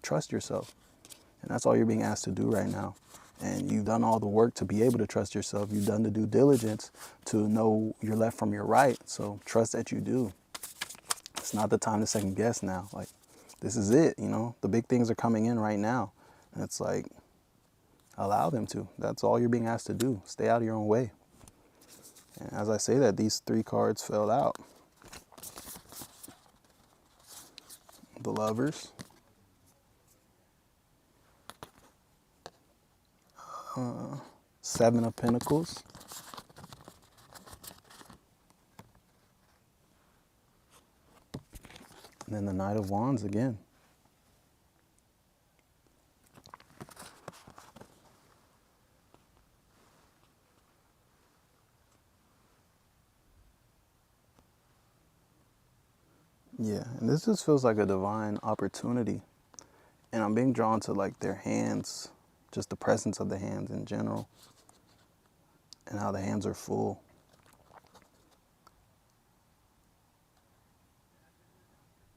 trust yourself. And that's all you're being asked to do right now. And you've done all the work to be able to trust yourself. You've done the due diligence to know your left from your right. So trust that you do. It's not the time to second guess now. Like, this is it, you know? The big things are coming in right now. And it's like, allow them to. That's all you're being asked to do. Stay out of your own way. And as I say that, these 3 cards fell out. The Lovers. 7 of Pentacles. And then the Knight of Wands again. Yeah, and this just feels like a divine opportunity. And I'm being drawn to like their hands, just the presence of the hands in general, and how the hands are full.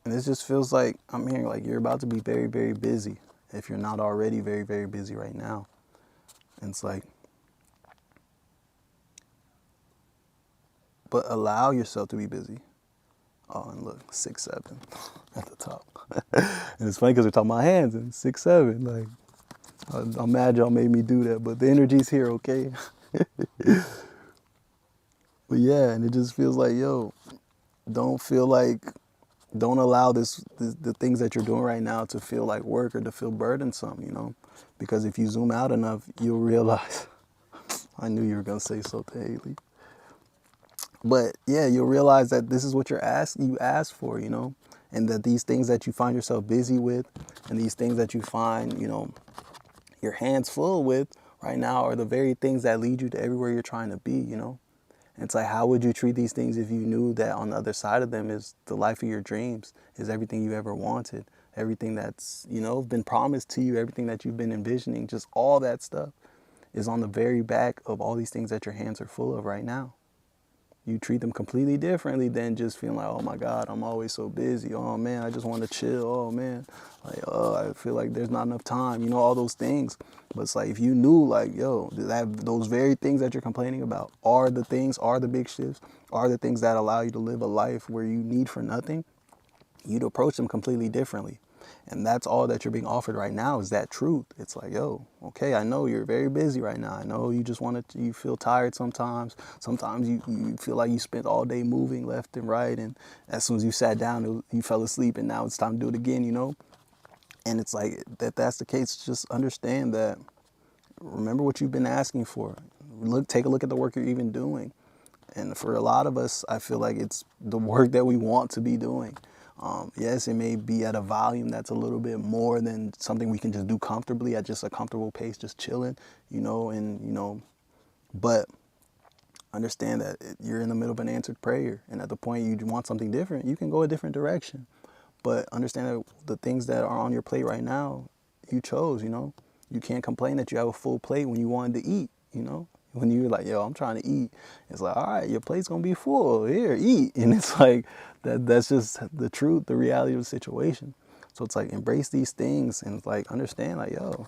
And this just feels like I'm hearing like you're about to be very, very busy if you're not already very, very busy right now. And it's like, but allow yourself to be busy. Oh, and look, 6, 7 at the top. And it's funny because we're talking about hands and 6, 7. Like, I'm mad y'all made me do that, but the energy's here, okay? But yeah, and it just feels like, yo, don't allow the things that you're doing right now to feel like work or to feel burdensome, you know? Because if you zoom out enough, you'll realize, I knew you were going to say something, Haley. But yeah, you'll realize that this is what you asked for, you know? And that these things that you find yourself busy with and these things that you find, you know, your hands full with right now are the very things that lead you to everywhere you're trying to be, you know? And it's like, how would you treat these things if you knew that on the other side of them is the life of your dreams, is everything you ever wanted, everything that's, you know, been promised to you, everything that you've been envisioning, just all that stuff is on the very back of all these things that your hands are full of right now. You treat them completely differently than just feeling like, oh my God, I'm always so busy. Oh man, I just want to chill. Oh man, like, oh, I feel like there's not enough time. You know, all those things. But it's like, if you knew, like, yo, those very things that you're complaining about are the big shifts, are the things that allow you to live a life where you need for nothing, you'd approach them completely differently. And that's all that you're being offered right now is that truth. It's like, yo, okay, I know you're very busy right now. I know you just you feel tired sometimes. Sometimes you feel like you spent all day moving left and right. And as soon as you sat down, you fell asleep and now it's time to do it again, you know? And it's like, that's the case. Just understand that, remember what you've been asking for. Take a look at the work you're even doing. And for a lot of us, I feel like it's the work that we want to be doing. Yes, it may be at a volume that's a little bit more than something we can just do comfortably at just a comfortable pace, just chilling, you know, but understand that you're in the middle of an answered prayer. And at the point you want something different, you can go a different direction. But understand that the things that are on your plate right now, you chose, you know. You can't complain that you have a full plate when you wanted to eat, you know. When you're like, yo, I'm trying to eat, it's like, all right, your plate's gonna be full. Here, eat. And it's like, that's just the truth, the reality of the situation. So it's like, embrace these things and like understand, like, yo,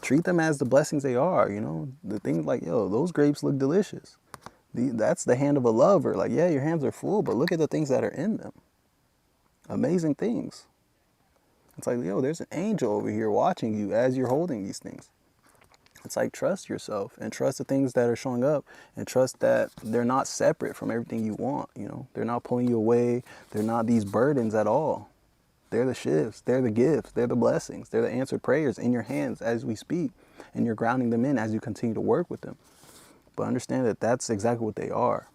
treat them as the blessings they are, you know. The things like, yo, those grapes look delicious. That's the hand of a lover. Like, yeah, your hands are full, but look at the things that are in them. Amazing things. It's like, yo, there's an angel over here watching you as you're holding these things. It's like, trust yourself and trust the things that are showing up and trust that they're not separate from everything you want, you know. They're not pulling you away. They're not these burdens at all. They're the shifts. They're the gifts. They're the blessings. They're the answered prayers in your hands as we speak. And you're grounding them in as you continue to work with them. But understand that that's exactly what they are.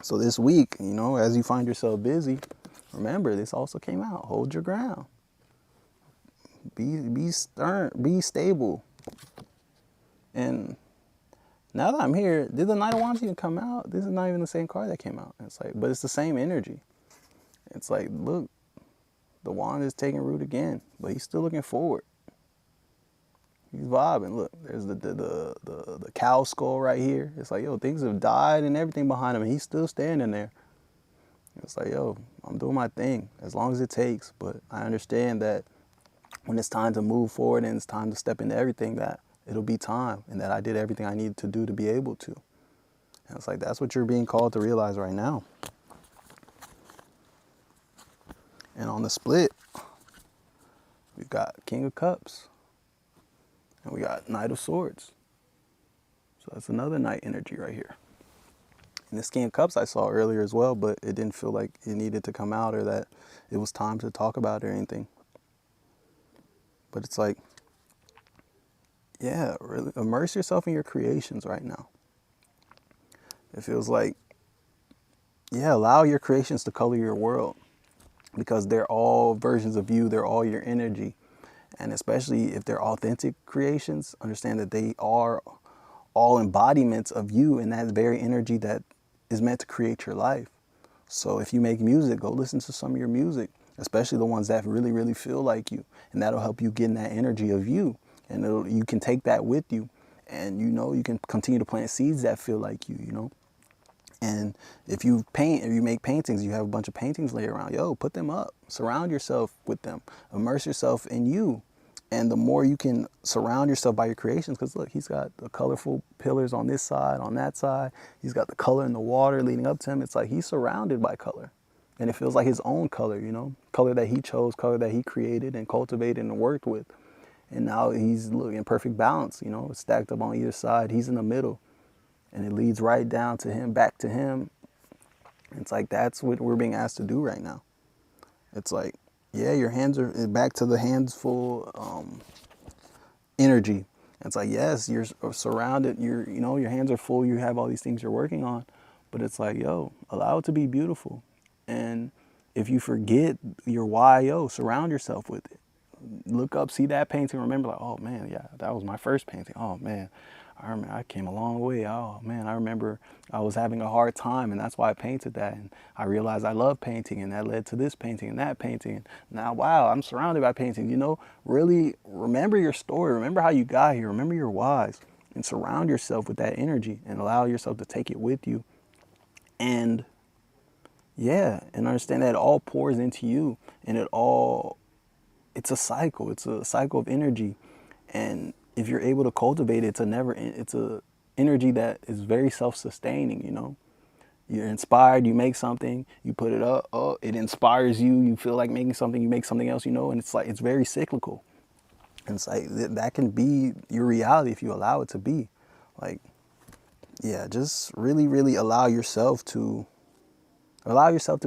So this week, you know, as you find yourself busy, remember, this also came out. Hold your ground. Be stern. Be stable. And now that I'm here, did the Knight of Wands even come out? This is not even the same card that came out. It's like, but it's the same energy. It's like, look, the wand is taking root again, but he's still looking forward. He's vibing. Look, there's the cow skull right here. It's like, yo, things have died and everything behind him, and he's still standing there. It's like, yo, I'm doing my thing as long as it takes. But I understand that when it's time to move forward and it's time to step into everything, that it'll be time and that I did everything I needed to do to be able to. And it's like, that's what you're being called to realize right now. And on the split, we've got King of Cups and we got Knight of Swords. So that's another Knight energy right here. And this King of Cups I saw earlier as well, but it didn't feel like it needed to come out or that it was time to talk about it or anything. But it's like, yeah, really immerse yourself in your creations right now. It feels like, yeah, allow your creations to color your world, because they're all versions of you, they're all your energy. And especially if they're authentic creations, understand that they are all embodiments of you and that very energy that is meant to create your life. So if you make music, go listen to some of your music, especially the ones that really, really feel like you. And that'll help you get in that energy of you. And you can take that with you. And, you know, you can continue to plant seeds that feel like you, you know. And if you paint, if you make paintings, you have a bunch of paintings laid around, yo, put them up, surround yourself with them, immerse yourself in you. And the more you can surround yourself by your creations, because look, he's got the colorful pillars on this side, on that side. He's got the color in the water leading up to him. It's like he's surrounded by color. And it feels like his own color, you know, color that he chose, color that he created and cultivated and worked with. And now he's in perfect balance, you know, stacked up on either side. He's in the middle. And it leads right down to him, back to him. It's like, that's what we're being asked to do right now. It's like, yeah, your hands are back to the hands full energy. It's like, yes, you're surrounded, you know, your hands are full, you have all these things you're working on, but it's like, yo, allow it to be beautiful. And if you forget your why, yo, surround yourself with it. Look up, see that painting, remember like, oh man, yeah, that was my first painting. Oh man, I remember I came a long way. Oh man, I remember I was having a hard time and that's why I painted that. And I realized I love painting and that led to this painting and that painting. And now, wow, I'm surrounded by paintings. You know, really remember your story. Remember how you got here. Remember your whys and surround yourself with that energy and allow yourself to take it with you. And yeah, and understand that it all pours into you and it's a cycle. It's a cycle of energy. And if you're able to cultivate it, it's a energy that is very self-sustaining, you know. You're inspired, you make something, you put it up, oh, it inspires you, you feel like making something, you make something else, you know, and it's like, it's very cyclical. And it's like, that can be your reality if you allow it to be. Like, yeah, just really, really allow yourself to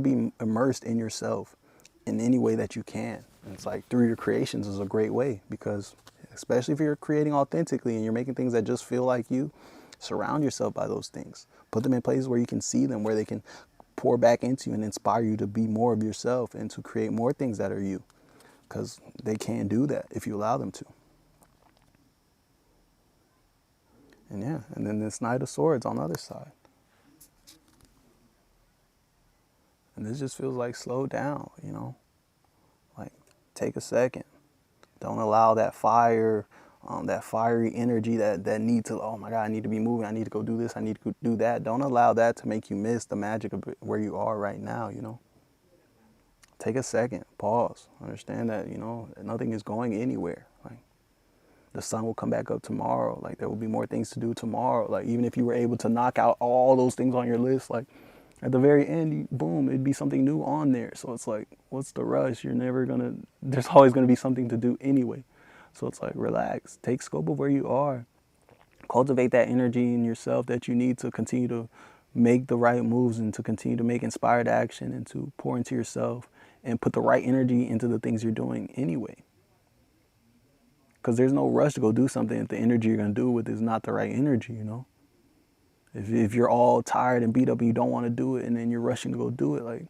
be immersed in yourself in any way that you can. And it's like, through your creations is a great way, because especially if you're creating authentically and you're making things that just feel like you, surround yourself by those things. Put them in places where you can see them, where they can pour back into you and inspire you to be more of yourself and to create more things that are you, because they can do that if you allow them to. And yeah, and then this Knight of Swords on the other side. And this just feels like, slow down, you know, like, take a second. Don't allow that fire, that fiery energy that need to, oh my God, I need to be moving. I need to go do this. I need to go do that. Don't allow that to make you miss the magic of where you are right now, you know. Take a second, pause, understand that, you know, nothing is going anywhere. Like, the sun will come back up tomorrow. Like, there will be more things to do tomorrow. Like, even if you were able to knock out all those things on your list, like, at the very end, boom, it'd be something new on there. So it's like, what's the rush? There's always gonna be something to do anyway. So it's like, relax, take scope of where you are. Cultivate that energy in yourself that you need to continue to make the right moves and to continue to make inspired action and to pour into yourself and put the right energy into the things you're doing anyway. Because there's no rush to go do something if the energy you're gonna do with is not the right energy, you know? If you're all tired and beat up and you don't want to do it and then you're rushing to go do it, like,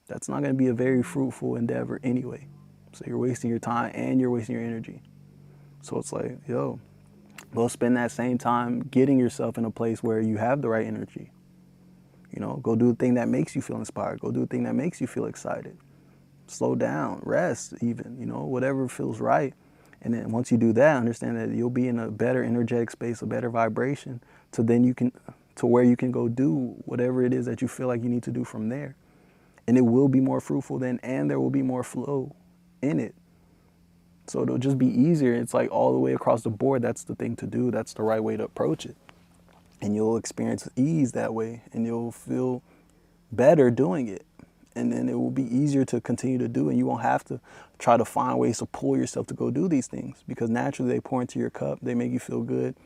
that's not going to be a very fruitful endeavor anyway. So you're wasting your time and you're wasting your energy. So it's like, yo, go spend that same time getting yourself in a place where you have the right energy. You know, go do the thing that makes you feel inspired. Go do the thing that makes you feel excited. Slow down, rest even, you know, whatever feels right. And then once you do that, understand that you'll be in a better energetic space, a better vibration, to where you can go do whatever it is that you feel like you need to do from there. And it will be more fruitful then, and there will be more flow in it. So it'll just be easier. It's like all the way across the board. That's the thing to do. That's the right way to approach it. And you'll experience ease that way, and you'll feel better doing it. And then it will be easier to continue to do, and you won't have to try to find ways to pull yourself to go do these things, because naturally they pour into your cup, they make you feel good,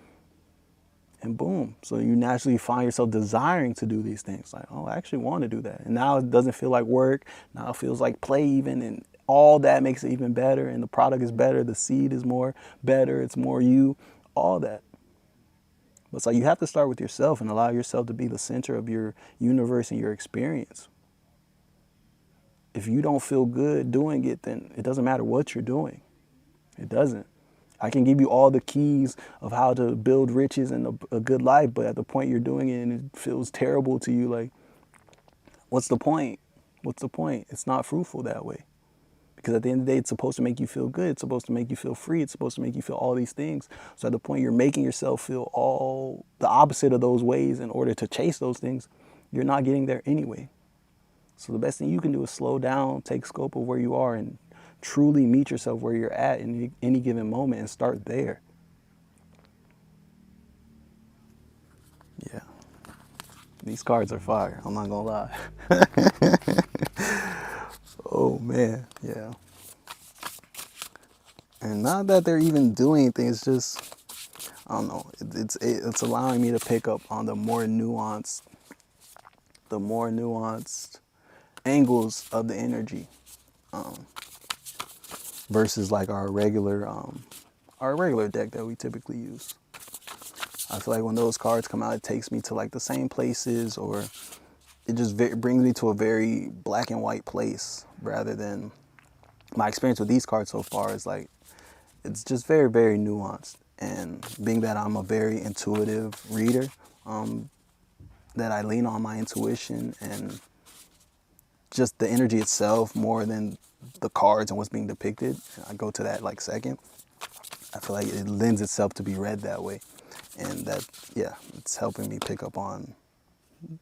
and boom. So you naturally find yourself desiring to do these things. Like, oh, I actually want to do that. And now it doesn't feel like work. Now it feels like play even, and all that makes it even better, and the product is better, the seed is more better, it's more you, all that. But it's like you have to start with yourself and allow yourself to be the center of your universe and your experience. If you don't feel good doing it, then it doesn't matter what you're doing. It doesn't. I can give you all the keys of how to build riches and a good life, but at the point you're doing it and it feels terrible to you, like, what's the point? What's the point? It's not fruitful that way. Because at the end of the day, it's supposed to make you feel good. It's supposed to make you feel free. It's supposed to make you feel all these things. So at the point you're making yourself feel all the opposite of those ways in order to chase those things, you're not getting there anyway. So the best thing you can do is slow down, take scope of where you are, and truly meet yourself where you're at in any given moment and start there. Yeah. These cards are fire. I'm not gonna lie. Oh man, yeah. And not that they're even doing anything, it's just, I don't know, it's allowing me to pick up on the more nuanced angles of the energy, versus like our regular deck that we typically use. I feel like when those cards come out, it takes me to like the same places, or it just brings me to a very black and white place, rather than my experience with these cards so far is like, it's just very, very nuanced. And being that I'm a very intuitive reader, that I lean on my intuition and just the energy itself more than the cards and what's being depicted. I go to that like second. I feel like it lends itself to be read that way. And that, yeah, it's helping me pick up on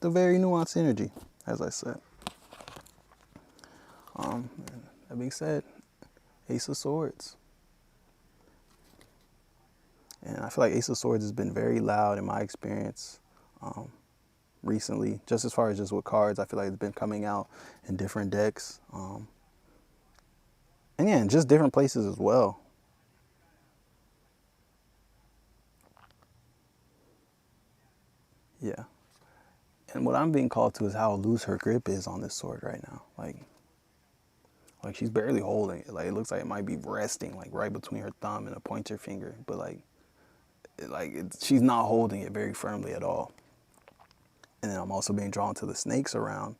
the very nuanced energy, as I said. That being said, Ace of Swords. And I feel like Ace of Swords has been very loud in my experience recently. Just as far as just with cards, I feel like it's been coming out in different decks. And yeah, in just different places as well. Yeah. And what I'm being called to is how loose her grip is on this sword right now. Like she's barely holding it. Like it looks like it might be resting like right between her thumb and a pointer finger. But she's not holding it very firmly at all. And then I'm also being drawn to the snakes around.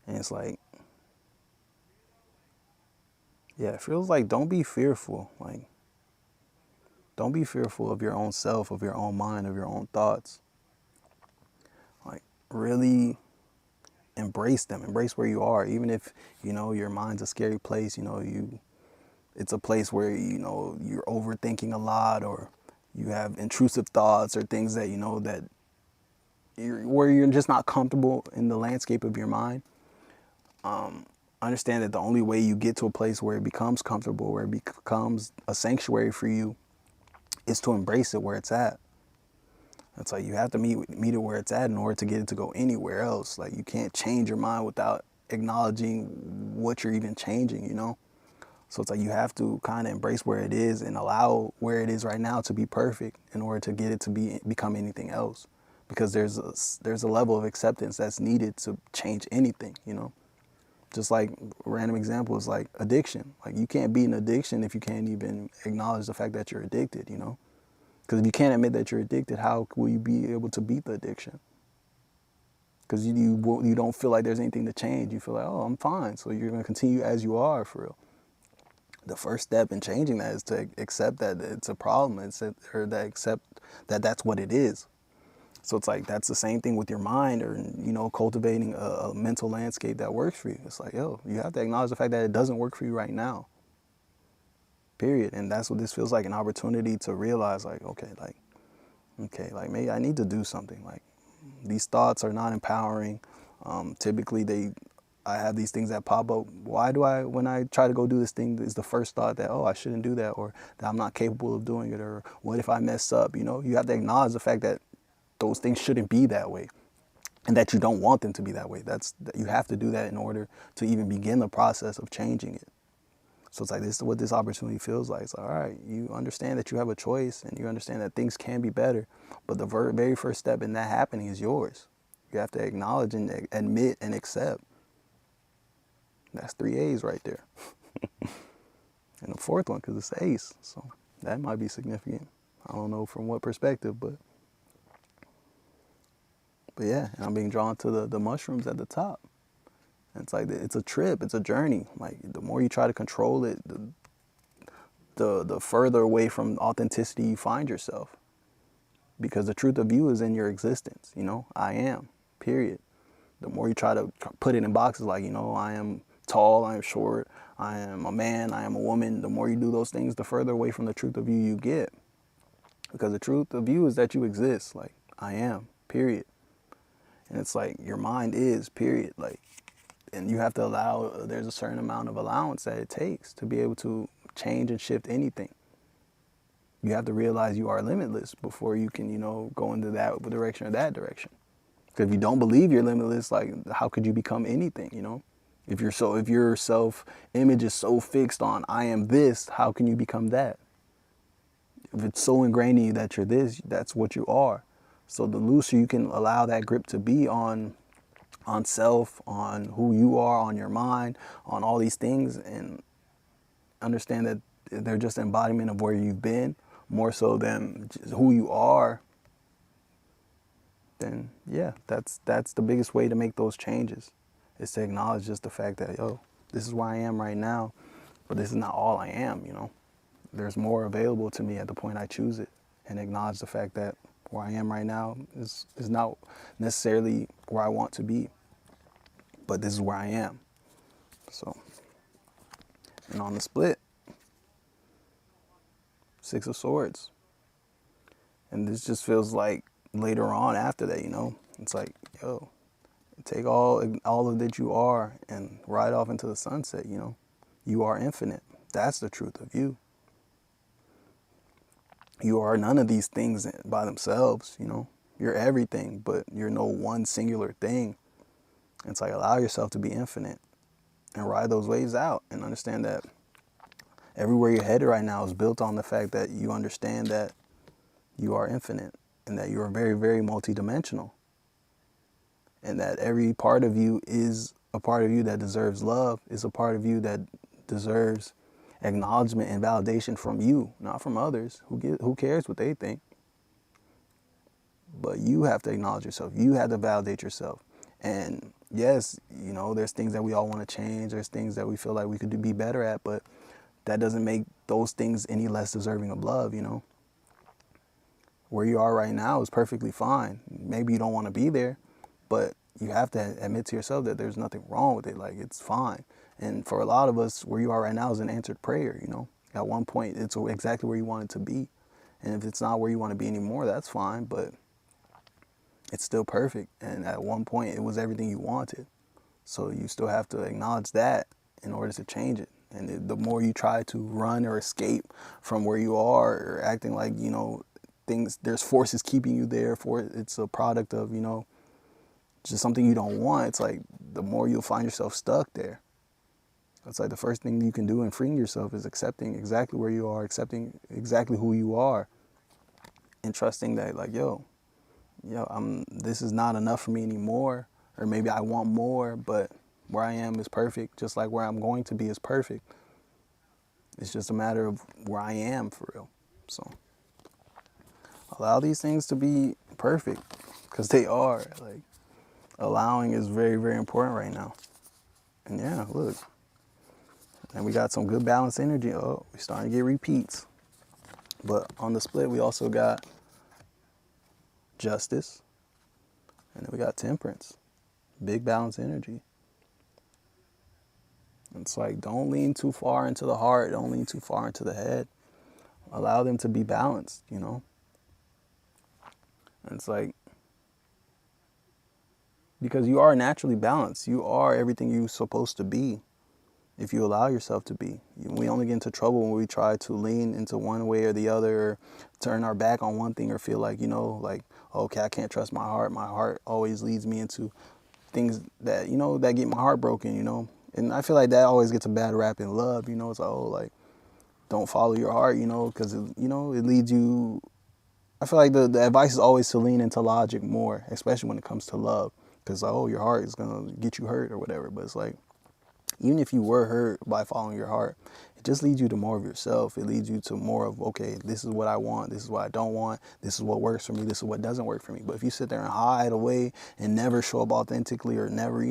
And it's like, yeah, it feels like don't be fearful. Like, don't be fearful of your own self, of your own mind, of your own thoughts. Like, really embrace them. Embrace where you are. Even if, your mind's a scary place, it's a place where, you're overthinking a lot, or you have intrusive thoughts or things that, that where you're just not comfortable in the landscape of your mind. Understand that the only way you get to a place where it becomes comfortable, where it becomes a sanctuary for you, is to embrace it where it's at. It's like you have to meet it where it's at in order to get it to go anywhere else. Like you can't change your mind without acknowledging what you're even changing, So it's like you have to kind of embrace where it is and allow where it is right now to be perfect in order to get it to become anything else. Because there's a level of acceptance that's needed to change anything, Just like a random example is like addiction. Like you can't beat an addiction if you can't even acknowledge the fact that you're addicted, Because if you can't admit that you're addicted, how will you be able to beat the addiction? Because you don't feel like there's anything to change. You feel like, oh, I'm fine. So you're going to continue as you are for real. The first step in changing that is to accept that it's a problem, or to accept that that's what it is. So it's like that's the same thing with your mind, or cultivating a mental landscape that works for you. It's like, you have to acknowledge the fact that it doesn't work for you right now. Period. And that's what this feels like, an opportunity to realize, like, maybe I need to do something. Like these thoughts are not empowering. Typically they I have these things that pop up. Why do I, when I try to go do this thing, is the first thought that, oh, I shouldn't do that, or that I'm not capable of doing it, or what if I mess up? You know, you have to acknowledge the fact that those things shouldn't be that way, and that you don't want them to be that way. You have to do that in order to even begin the process of changing it. So it's like, this is what this opportunity feels like. It's like, all right, you understand that you have a choice, and you understand that things can be better, but the very first step in that happening is yours. You have to acknowledge and admit and accept. That's 3 A's right there. And the fourth one, because it's ace. So that might be significant. I don't know from what perspective, but yeah, and I'm being drawn to the mushrooms at the top. And it's like, it's a trip, it's a journey. Like, the more you try to control it, the further away from authenticity you find yourself. Because the truth of you is in your existence, you know, I am, period. The more you try to put it in boxes like, you know, I am tall, I am short, I am a man, I am a woman, the more you do those things, the further away from the truth of you get. Because the truth of you is that you exist, like, I am, period. And it's like, your mind is, period. Like, and you have to allow, there's a certain amount of allowance that it takes to be able to change and shift anything. You have to realize you are limitless before you can, you know, go into that direction or that direction. Because if you don't believe you're limitless, like, how could you become anything, you know? If your self-image is so fixed on, I am this, how can you become that? If it's so ingrained in you that you're this, that's what you are. So the looser you can allow that grip to be on self, on who you are, on your mind, on all these things, and understand that they're just embodiment of where you've been, more so than who you are, then yeah, that's the biggest way to make those changes, is to acknowledge just the fact that, yo, this is where I am right now, but this is not all I am, you know. There's more available to me at the point I choose it, and acknowledge the fact that where I am right now is not necessarily where I want to be, but this is where I am. So, and on the split, 6 of Swords. And this just feels like later on after that, you know, it's like, yo, take all of that you are and ride off into the sunset, you know. You are infinite. That's the truth of you. You are none of these things by themselves, you know. You're everything, but you're no one singular thing. It's like, allow yourself to be infinite and ride those waves out, and understand that everywhere you're headed right now is built on the fact that you understand that you are infinite, and that you are very, very multidimensional, and that every part of you is a part of you that deserves love, is a part of you that deserves acknowledgement and validation from you, not from others. Who cares what they think? But you have to acknowledge yourself. You have to validate yourself. And yes, you know, there's things that we all want to change. There's things that we feel like we could be better at, but that doesn't make those things any less deserving of love, you know. Where you are right now is perfectly fine. Maybe you don't want to be there, but you have to admit to yourself that there's nothing wrong with it. Like, it's fine. And for a lot of us, where you are right now is an answered prayer, you know. At one point, it's exactly where you want it to be. And if it's not where you want to be anymore, that's fine, but it's still perfect. And at one point, it was everything you wanted. So you still have to acknowledge that in order to change it. And the more you try to run or escape from where you are, or acting like, you know, there's forces keeping you there, it's a product of, you know, just something you don't want, it's like, the more you'll find yourself stuck there. It's like, the first thing you can do in freeing yourself is accepting exactly where you are, accepting exactly who you are, and trusting that, like, yo, this is not enough for me anymore, or maybe I want more, but where I am is perfect, just like where I'm going to be is perfect. It's just a matter of where I am, for real. So allow these things to be perfect, because they are. Like, allowing is very, very important right now. And yeah, look, and we got some good balanced energy. Oh, we're starting to get repeats. But on the split, we also got Justice, and then we got Temperance. Big balanced energy. It's like, don't lean too far into the heart, don't lean too far into the head. Allow them to be balanced, you know. And it's like, because you are naturally balanced. You are everything you're supposed to be if you allow yourself to be. We only get into trouble when we try to lean into one way or the other, or turn our back on one thing, or feel like, like, okay, I can't trust my heart. My heart always leads me into things that, that get my heart broken, And I feel like that always gets a bad rap in love, It's like, oh, like, don't follow your heart, because, it leads you. I feel like the advice is always to lean into logic more, especially when it comes to love. Because, like, oh, your heart is going to get you hurt or whatever. But it's like, even if you were hurt by following your heart, it just leads you to more of yourself. It leads you to more of, okay, this is what I want. This is what I don't want. This is what works for me. This is what doesn't work for me. But if you sit there and hide away and never show up authentically, or never,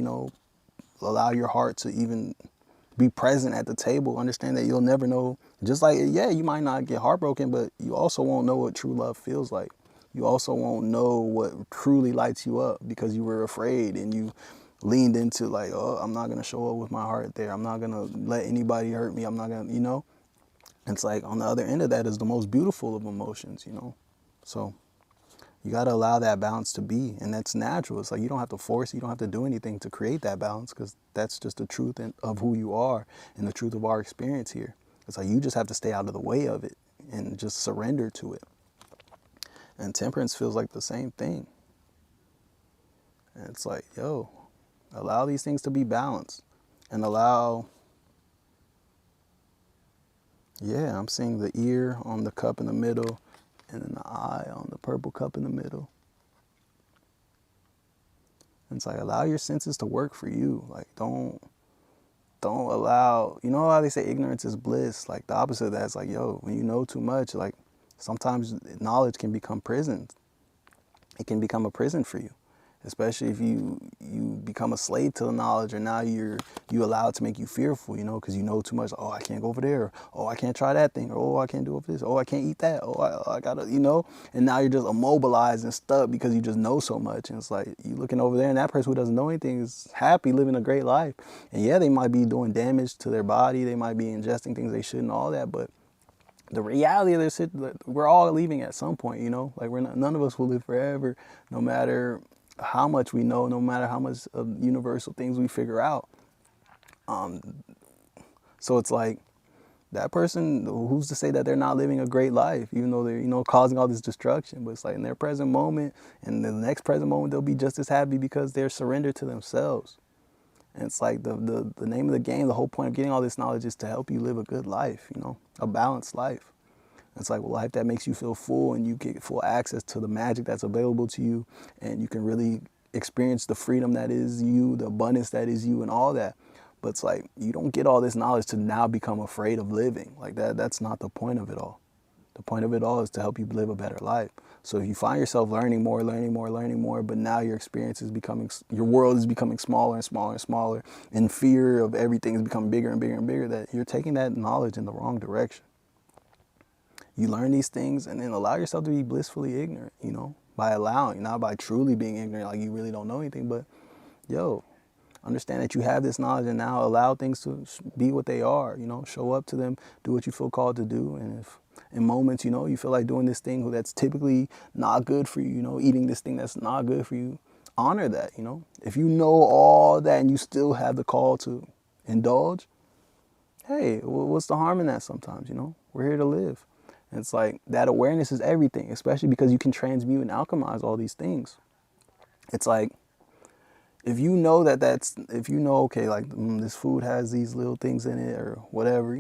allow your heart to even be present at the table, understand that you'll never know. Just like, yeah, you might not get heartbroken, but you also won't know what true love feels like. You also won't know what truly lights you up, because you were afraid and you leaned into, like, oh, I'm not going to show up with my heart there. I'm not going to let anybody hurt me. I'm not going to, It's like, on the other end of that is the most beautiful of emotions, So you got to allow that balance to be, and that's natural. It's like, you don't have to force, you don't have to do anything to create that balance, because that's just the truth of who you are and the truth of our experience here. It's like, you just have to stay out of the way of it and just surrender to it. And temperance feels like the same thing. And it's like, yo, allow these things to be balanced, and allow, yeah, I'm seeing the ear on the cup in the middle, and then the eye on the purple cup in the middle. And it's like, allow your senses to work for you. Like, don't allow, how they say ignorance is bliss? Like, the opposite of that is like, yo, when you know too much, like, sometimes knowledge can become prison. It can become a prison for you. Especially if you become a slave to the knowledge, or now you allow it to make you fearful, because you know too much. Oh, I can't go over there. Oh, I can't try that thing. Or, oh, I can't do this. Oh, I can't eat that. Oh, I gotta, And now you're just immobilized and stuck because you just know so much. And it's like, you looking over there, and that person who doesn't know anything is happy, living a great life. And yeah, they might be doing damage to their body. They might be ingesting things they shouldn't, all that. But the reality of this, we're all leaving at some point, Like, none of us will live forever, no matter how much we know, no matter how much of universal things we figure out. So it's like, that person, who's to say that they're not living a great life, even though they're, causing all this destruction? But it's like, in their present moment, and the next present moment, they'll be just as happy because they're surrendered to themselves. And it's like, the name of the game, the whole point of getting all this knowledge is to help you live a good life, a balanced life. It's like a life that makes you feel full, and you get full access to the magic that's available to you, and you can really experience the freedom that is you, the abundance that is you, and all that. But it's like, you don't get all this knowledge to now become afraid of living. Like, that's not the point of it all. The point of it all is to help you live a better life. So if you find yourself learning more, but now your experience is your world is becoming smaller and smaller and smaller, and fear of everything is becoming bigger and bigger and bigger, that you're taking that knowledge in the wrong direction. You learn these things, and then allow yourself to be blissfully ignorant, by allowing, not by truly being ignorant, like you really don't know anything, but, yo, understand that you have this knowledge, and now allow things to be what they are, show up to them, do what you feel called to do. And if in moments, you feel like doing this thing that's typically not good for you, eating this thing that's not good for you, honor that, If you know all that and you still have the call to indulge, hey, what's the harm in that sometimes, We're here to live. And it's like, that awareness is everything, especially because you can transmute and alchemize all these things. It's like, if you know okay, like, this food has these little things in it, or whatever,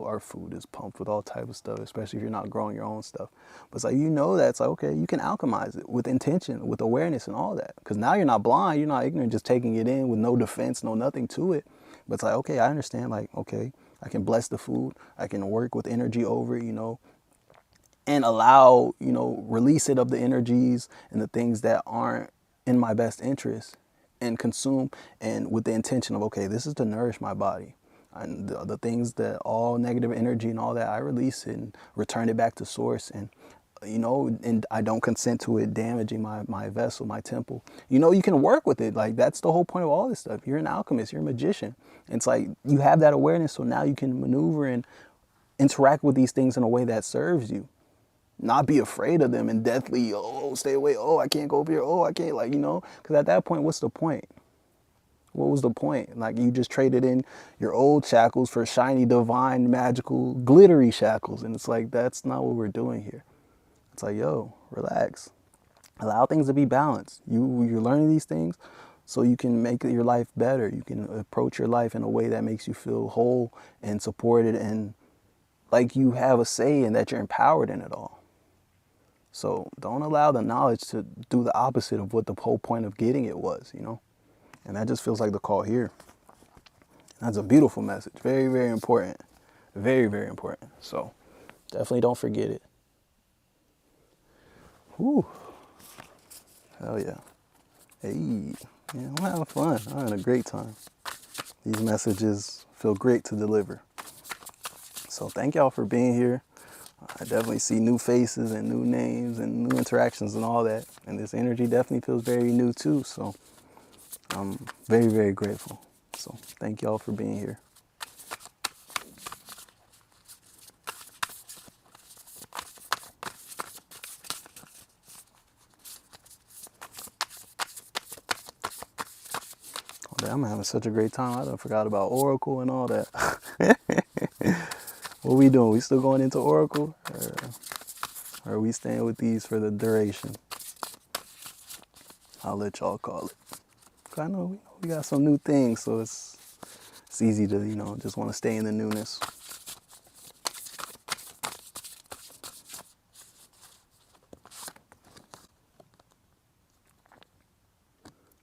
our food is pumped with all type of stuff, especially if you're not growing your own stuff. But it's like, that, it's like, okay, you can alchemize it with intention, with awareness and all that. Because now you're not blind, you're not ignorant, just taking it in with no defense, no nothing to it. But it's like, okay, I understand, like, okay, I can bless the food, I can work with energy over it, and allow, release it of the energies and the things that aren't in my best interest, and consume, and with the intention of, okay, this is to nourish my body. And the things that all negative energy and all that, I release it and return it back to source. And, and I don't consent to it damaging my vessel, my temple. You can work with it. Like, that's the whole point of all this stuff. You're an alchemist, you're a magician. It's like, you have that awareness, so now you can maneuver and interact with these things in a way that serves you. Not be afraid of them and deathly, oh, stay away, oh, I can't go over here, oh, I can't, like, because at that point, what's the point? What was the point? Like, you just traded in your old shackles for shiny, divine, magical, glittery shackles. And it's like, that's not what we're doing here. It's like, yo, relax. Allow things to be balanced. You're learning these things so you can make your life better. You can approach your life in a way that makes you feel whole and supported and like you have a say and that you're empowered in it all. So don't allow the knowledge to do the opposite of what the whole point of getting it was, And that just feels like the call here. That's a beautiful message. Very, very important. Very, very important. So definitely don't forget it. Whew. Hell yeah. Hey. Yeah, I'm having fun. I'm having a great time. These messages feel great to deliver. So thank y'all for being here. I definitely see new faces and new names and new interactions and all that. And this energy definitely feels very new too. So I'm very, very grateful. So thank y'all for being here. Oh, I'm having such a great time. I done forgot about Oracle and all that. What we doing? We still going into Oracle? Or are we staying with these for the duration? I'll let y'all call it. I know we got some new things, so it's easy to, just want to stay in the newness.